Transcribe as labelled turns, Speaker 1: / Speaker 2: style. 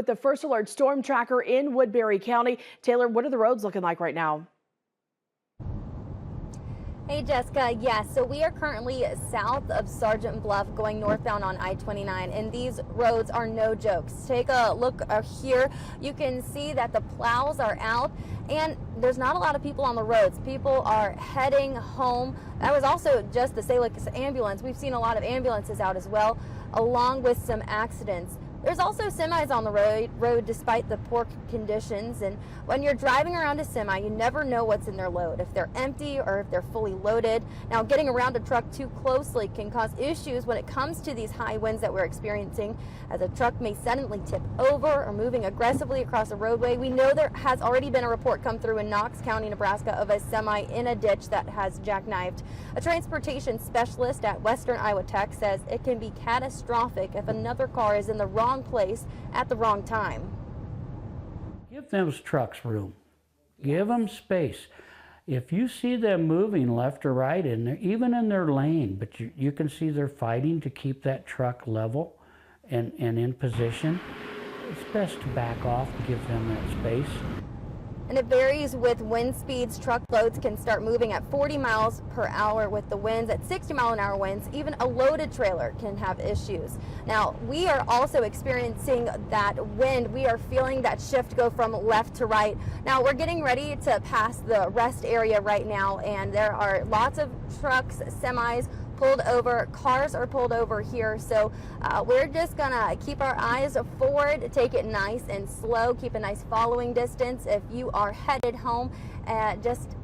Speaker 1: with the First Alert Storm Tracker in Woodbury County. Taylor, what are the roads looking like right now?
Speaker 2: Hey Jessica, yes, so we are currently south of Sergeant Bluff going northbound on I-29, and these roads are no jokes. Take a look here. You can see that the plows are out and there's not a lot of people on the roads. People are heading home. That was also just the Salix ambulance. We've seen a lot of ambulances out as well, along with some accidents. There's also semis on the road despite the poor conditions, and when you're driving around a semi, you never know what's in their load, if they're empty or if they're fully loaded. Now, getting around a truck too closely can cause issues when it comes to these high winds that we're experiencing, as a truck may suddenly tip over or moving aggressively across a roadway. We know there has already been a report come through in Knox County, Nebraska, of a semi in a ditch that has jackknifed. A transportation specialist at Western Iowa Tech says it can be catastrophic if another car is in the wrong place at the wrong time.
Speaker 3: Give those trucks room. Give them space. If you see them moving left or right, and even in their lane, but you can see they're fighting to keep that truck level and in position, it's best to back off and give them that space.
Speaker 2: And it varies with wind speeds. Truckloads can start moving at 40 miles per hour with the winds at 60-mile-an-hour winds. Even a loaded trailer can have issues. Now, we are also experiencing that wind. We are feeling that shift go from left to right. Now, we're getting ready to pass the rest area right now, and there are lots of trucks, semis, pulled over. Cars are pulled over here, so we're just gonna keep our eyes forward, take it nice and slow, keep a nice following distance. If you are headed home, just